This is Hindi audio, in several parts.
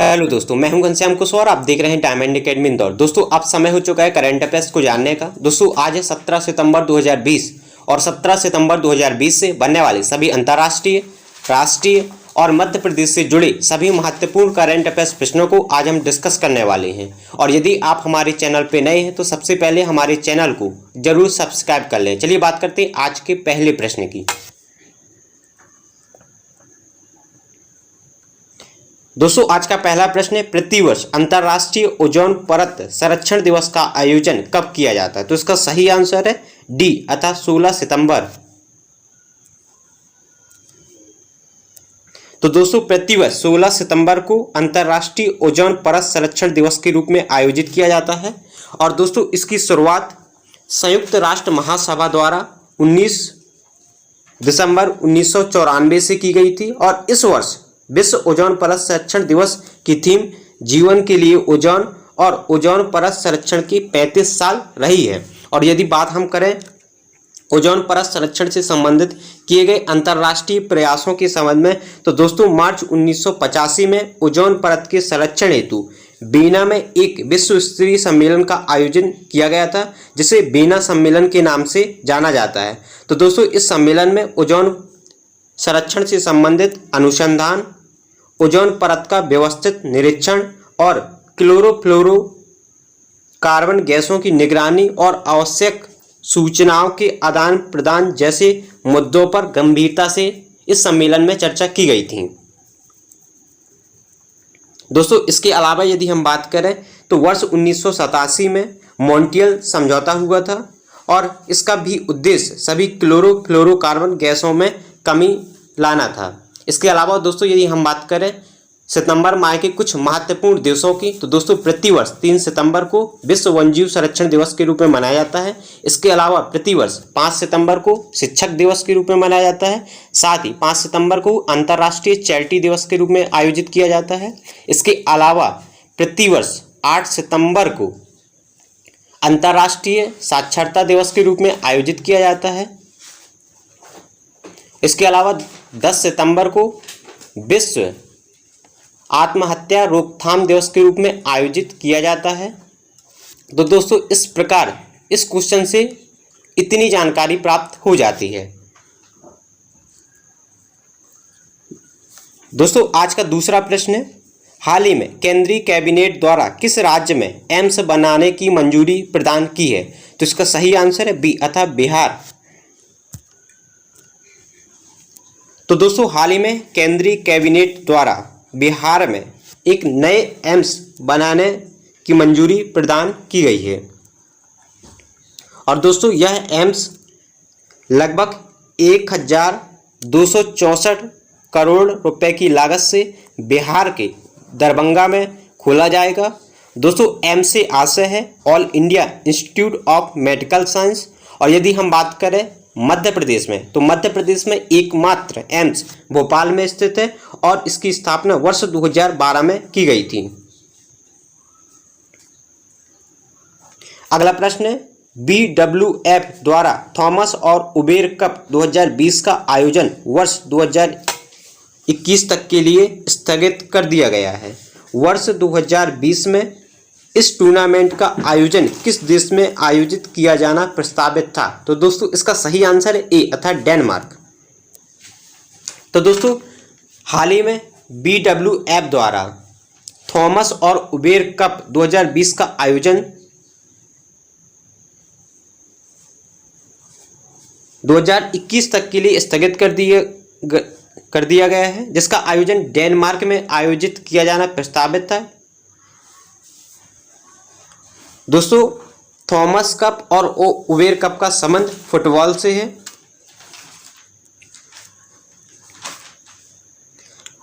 हेलो दोस्तों, मैं हूं घनश्याम कुशवाहा और आप देख रहे हैं डायमंड एकेडमी इंदौर। दोस्तों, अब समय हो चुका है करंट अफेयर्स को जानने का। दोस्तों, आज है 17 सितंबर 2020 और 17 सितंबर 2020 से बनने वाले सभी अंतर्राष्ट्रीय, राष्ट्रीय और मध्य प्रदेश से जुड़े सभी महत्वपूर्ण करंट अफेयर्स प्रश्नों को आज हम डिस्कस करने वाले हैं। और यदि आप हमारे चैनल पर नए हैं तो सबसे पहले हमारे चैनल को जरूर सब्सक्राइब कर लें। चलिए बात करते हैं आज के पहले प्रश्न की। दोस्तों, आज का पहला प्रश्न है, प्रतिवर्ष अंतर्राष्ट्रीय ओजोन परत संरक्षण दिवस का आयोजन कब किया जाता है? तो इसका सही आंसर है डी अर्थात 16 सितंबर। तो दोस्तों, प्रतिवर्ष 16 सितंबर को अंतर्राष्ट्रीय ओजोन परत संरक्षण दिवस के रूप में आयोजित किया जाता है। और दोस्तों, इसकी शुरुआत संयुक्त राष्ट्र महासभा द्वारा 19 दिसंबर 1994 से की गई थी। और इस वर्ष विश्व ओजोन परत संरक्षण दिवस की थीम जीवन के लिए ओजोन और ओजोन परत संरक्षण की 35 साल रही है। और यदि बात हम करें ओजोन परत संरक्षण से संबंधित किए गए अंतर्राष्ट्रीय प्रयासों के संबंध में, तो दोस्तों मार्च 1985 में ओजोन परत के संरक्षण हेतु बीना में एक विश्व स्तरीय सम्मेलन का आयोजन किया गया था, जिसे बीना सम्मेलन के नाम से जाना जाता है। तो दोस्तों, इस सम्मेलन में ओजोन संरक्षण से संबंधित अनुसंधान, ओजोन परत का व्यवस्थित निरीक्षण और क्लोरोफ्लोरो कार्बन गैसों की निगरानी और आवश्यक सूचनाओं के आदान प्रदान जैसे मुद्दों पर गंभीरता से इस सम्मेलन में चर्चा की गई थी। दोस्तों, इसके अलावा यदि हम बात करें तो वर्ष 1987 में मॉन्ट्रियल समझौता हुआ था और इसका भी उद्देश्य सभी क्लोरोफ्लोरोकार्बन गैसों में कमी लाना था। इसके अलावा दोस्तों, यदि हम बात करें सितंबर माह के कुछ महत्वपूर्ण दिवसों की, तो दोस्तों प्रतिवर्ष 3 सितंबर को विश्व वन्यजीव संरक्षण दिवस के रूप में मनाया जाता है। इसके अलावा प्रतिवर्ष 5 सितंबर को शिक्षक दिवस के रूप में मनाया जाता है। साथ ही 5 सितंबर को अंतर्राष्ट्रीय चैरिटी दिवस के रूप में आयोजित किया जाता है। इसके अलावा प्रतिवर्ष 8 सितंबर को अंतर्राष्ट्रीय साक्षरता दिवस के रूप में आयोजित किया जाता है। इसके अलावा 10 सितंबर को विश्व आत्महत्या रोकथाम दिवस के रूप में आयोजित किया जाता है। तो दोस्तों, इस प्रकार इस क्वेश्चन से इतनी जानकारी प्राप्त हो जाती है। दोस्तों, आज का दूसरा प्रश्न है, हाल ही में केंद्रीय कैबिनेट द्वारा किस राज्य में एम्स बनाने की मंजूरी प्रदान की है? तो इसका सही आंसर है बी अर्थात बिहार। तो दोस्तों, हाल ही में केंद्रीय कैबिनेट द्वारा बिहार में एक नए एम्स बनाने की मंजूरी प्रदान की गई है। और दोस्तों, यह एम्स लगभग 1264 करोड़ रुपए की लागत से बिहार के दरभंगा में खोला जाएगा। दोस्तों, एम्स से आशय है all India institute of medical science. और यदि हम बात करें मध्य प्रदेश में, तो मध्य प्रदेश में एकमात्र एम्स भोपाल में स्थित है और इसकी स्थापना वर्ष 2012 में की गई थी। अगला प्रश्न है, BWF द्वारा थॉमस और उबेर कप 2020 का आयोजन वर्ष 2021 तक के लिए स्थगित कर दिया गया है। वर्ष 2020 में इस टूर्नामेंट का आयोजन किस देश में आयोजित किया जाना प्रस्तावित था? तो दोस्तों, इसका सही आंसर है ए अर्थात डेनमार्क। तो दोस्तों, हाल ही में BWF द्वारा थॉमस और उबेर कप 2020 का आयोजन 2021 तक के लिए स्थगित कर दिया गया है, जिसका आयोजन डेनमार्क में आयोजित किया जाना प्रस्तावित था। दोस्तों, थॉमस कप और उबेर कप का संबंध फुटबॉल से है।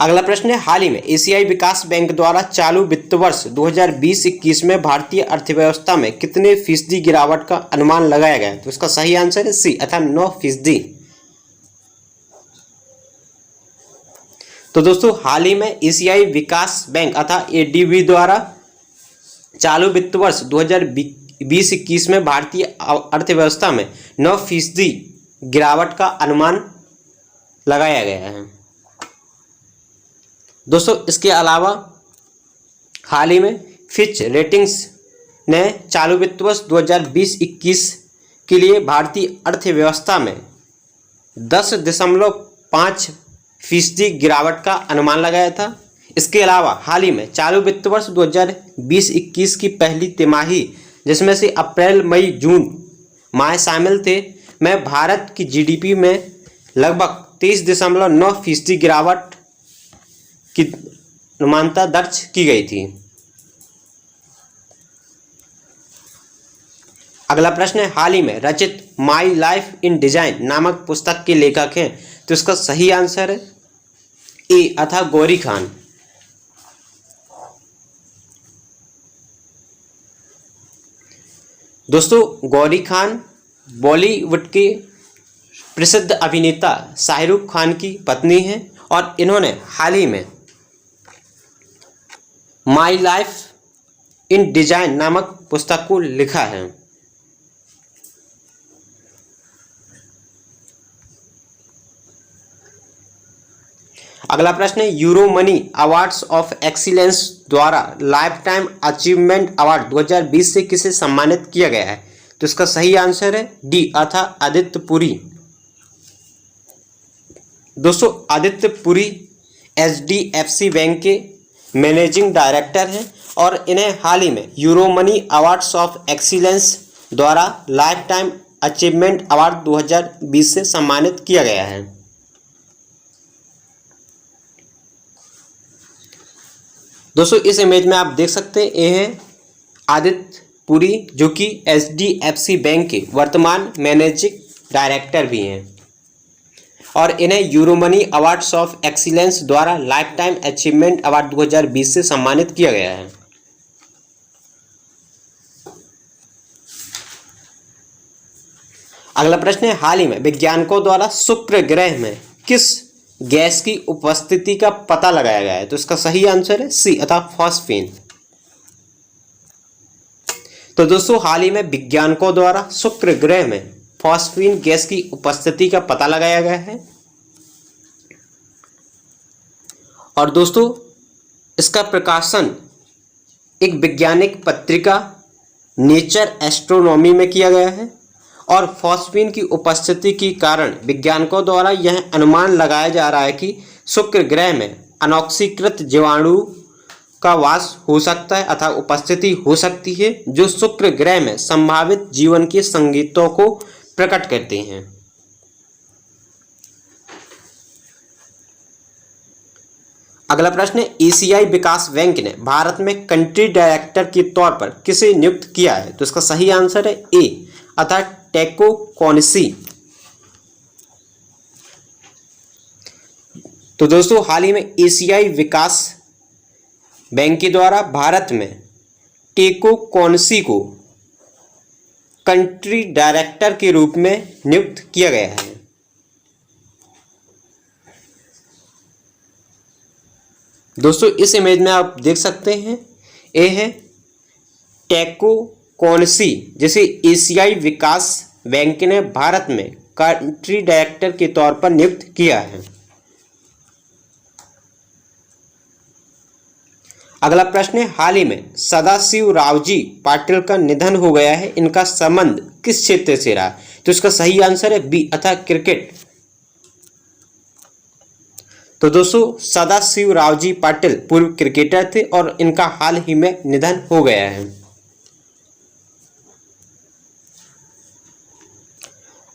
अगला प्रश्न है, हाल ही में एशियाई विकास बैंक द्वारा चालू वित्त वर्ष 2020-21 में भारतीय अर्थव्यवस्था में कितने फीसदी गिरावट का अनुमान लगाया गया है? तो इसका सही आंसर है सी अर्थात 9%। तो दोस्तों, हाल ही में एशियाई विकास बैंक अर्थात ADB द्वारा चालू वित्त वर्ष 2020-21 में भारतीय अर्थव्यवस्था में 9% गिरावट का अनुमान लगाया गया है। दोस्तों, इसके अलावा हाल ही में फिच रेटिंग्स ने चालू वित्त वर्ष 2020-21 के लिए भारतीय अर्थव्यवस्था में 10.5% गिरावट का अनुमान लगाया था। इसके अलावा हाल ही में चालू वित्त वर्ष 2020-21 की पहली तिमाही, जिसमें से अप्रैल मई जून माह शामिल थे, में भारत की जीडीपी में लगभग 23.9% गिरावट की अनुमानता दर्ज की गई थी। अगला प्रश्न है, हाल ही में रचित माई लाइफ इन डिजाइन नामक पुस्तक के लेखक हैं? तो इसका सही आंसर है ए अथा गौरी खान। दोस्तों, गौरी खान बॉलीवुड के प्रसिद्ध अभिनेता शाहरुख खान की पत्नी हैं और इन्होंने हाल ही में माई लाइफ इन डिजाइन नामक पुस्तक को लिखा है। अगला प्रश्न है, euro money awards of excellence द्वारा लाइफ टाइम अचीवमेंट अवार्ड 2020 से किसे सम्मानित किया गया है? तो इसका सही आंसर है डी अथा आदित्य पुरी। दोस्तों, आदित्य पुरी HDFC बैंक के मैनेजिंग डायरेक्टर हैं और इन्हें हाल ही में euro money awards of excellence द्वारा लाइफ टाइम अचीवमेंट अवार्ड 2020 से सम्मानित किया गया है। दोस्तों, इस इमेज में आप देख सकते हैं, ये हैं आदित्य पुरी, जो कि HDFC बैंक के वर्तमान मैनेजिंग डायरेक्टर भी हैं और इन्हें euro money awards of excellence द्वारा लाइफ टाइम अचीवमेंट अवार्ड 2020 से सम्मानित किया गया है। अगला प्रश्न है, हाल ही में वैज्ञानिकों द्वारा शुक्र ग्रह में किस गैस की उपस्थिति का पता लगाया गया है? तो इसका सही आंसर है सी अथा फॉस्फीन। तो दोस्तों, हाल ही में वैज्ञानिकों द्वारा शुक्र ग्रह में फॉस्फीन गैस की उपस्थिति का पता लगाया गया है और दोस्तों, इसका प्रकाशन एक वैज्ञानिक पत्रिका नेचर एस्ट्रोनॉमी में किया गया है और फॉस्फीन की उपस्थिति के कारण वैज्ञानिकों द्वारा यह अनुमान लगाया जा रहा है कि शुक्र ग्रह में अनॉक्सीकृत जीवाणु का वास हो सकता है अथवा उपस्थिति हो सकती है, जो शुक्र ग्रह में संभावित जीवन के संकेतों को प्रकट करते हैं। अगला प्रश्न है, एशियाई विकास बैंक ने भारत में कंट्री डायरेक्टर के तौर पर किसे नियुक्त किया है? तो इसका सही आंसर है ए अथा टेको कॉनसी। तो दोस्तों, हाल ही में एशियाई विकास बैंक के द्वारा भारत में टेको कॉनसी को कंट्री डायरेक्टर के रूप में नियुक्त किया गया है। दोस्तों, इस इमेज में आप देख सकते हैं, ये है टेको कॉनसी, जिसे एशियाई विकास बैंक ने भारत में कंट्री डायरेक्टर के तौर पर नियुक्त किया है। अगला प्रश्न है, हाल ही में सदाशिव रावजी पाटिल का निधन हो गया है, इनका संबंध किस क्षेत्र से रहा? तो इसका सही आंसर है बी अथा क्रिकेट। तो दोस्तों, सदाशिव रावजी पाटिल पूर्व क्रिकेटर थे और इनका हाल ही में निधन हो गया है।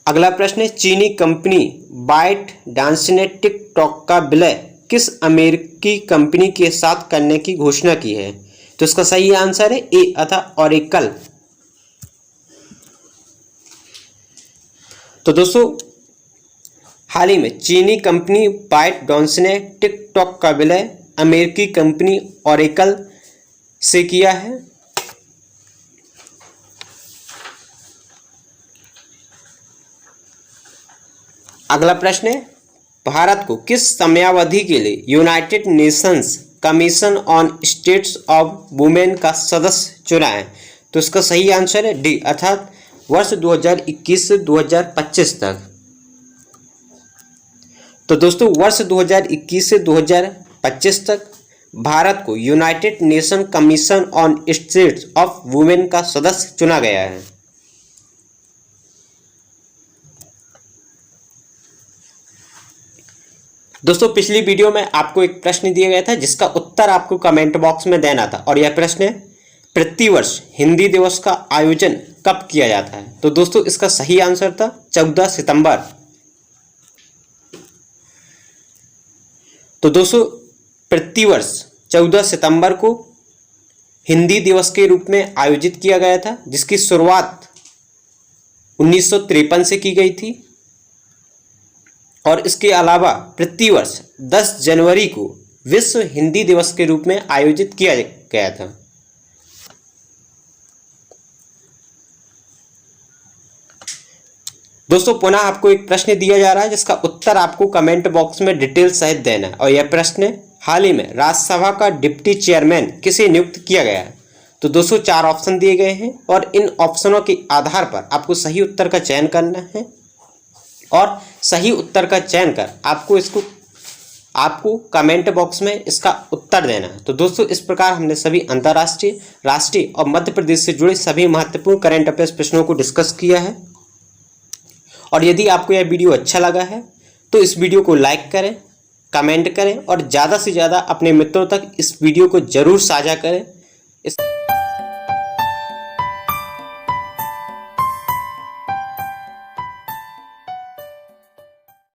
अगला प्रश्न है, चीनी कंपनी बाइट डांस ने टिकटॉक का विलय किस अमेरिकी कंपनी के साथ करने की घोषणा की है? तो इसका सही आंसर है ए अथा ओरेकल। तो दोस्तों, हाल ही में चीनी कंपनी बाइट डांस ने टिकटॉक का विलय अमेरिकी कंपनी ओरेकल से किया है। अगला प्रश्न है, भारत को किस समयावधि के लिए United Nations commission on states of women का सदस्य चुना है? तो इसका सही आंसर है डी अर्थात वर्ष 2021 से 2025 तक। तो दोस्तों, वर्ष 2021 से 2025 तक भारत को United nation commission on states of women का सदस्य चुना गया है? दोस्तों पिछली वीडियो में आपको एक प्रश्न दिया गया था जिसका उत्तर आपको कमेंट बॉक्स में देना था और यह प्रश्न है, प्रतिवर्ष हिंदी दिवस का आयोजन कब किया जाता है? तो दोस्तों इसका सही आंसर था 14 सितंबर। तो दोस्तों प्रतिवर्ष 14 सितंबर को हिंदी दिवस के रूप में आयोजित किया गया था, जिसकी शुरुआत 1953 से की गई थी और इसके अलावा प्रतिवर्ष 10 जनवरी को विश्व हिंदी दिवस के रूप में आयोजित किया गया था। दोस्तों पुनः आपको एक प्रश्न दिया जा रहा है जिसका उत्तर आपको कमेंट बॉक्स में डिटेल सहित देना है और यह प्रश्न है, हाल ही में राज्यसभा का डिप्टी चेयरमैन किसे नियुक्त किया गया है? तो दोस्तों 4 ऑप्शन दिए गए हैं और इन ऑप्शनों के आधार पर आपको सही उत्तर का चयन करना है और सही उत्तर का चयन कर आपको कमेंट बॉक्स में इसका उत्तर देना है। तो दोस्तों इस प्रकार हमने सभी अंतर्राष्ट्रीय, राष्ट्रीय और मध्य प्रदेश से जुड़े सभी महत्वपूर्ण करंट अफेयर्स प्रश्नों को डिस्कस किया है। और यदि आपको यह वीडियो अच्छा लगा है तो इस वीडियो को लाइक करें, कमेंट करें और ज़्यादा से ज़्यादा अपने मित्रों तक इस वीडियो को ज़रूर साझा करें।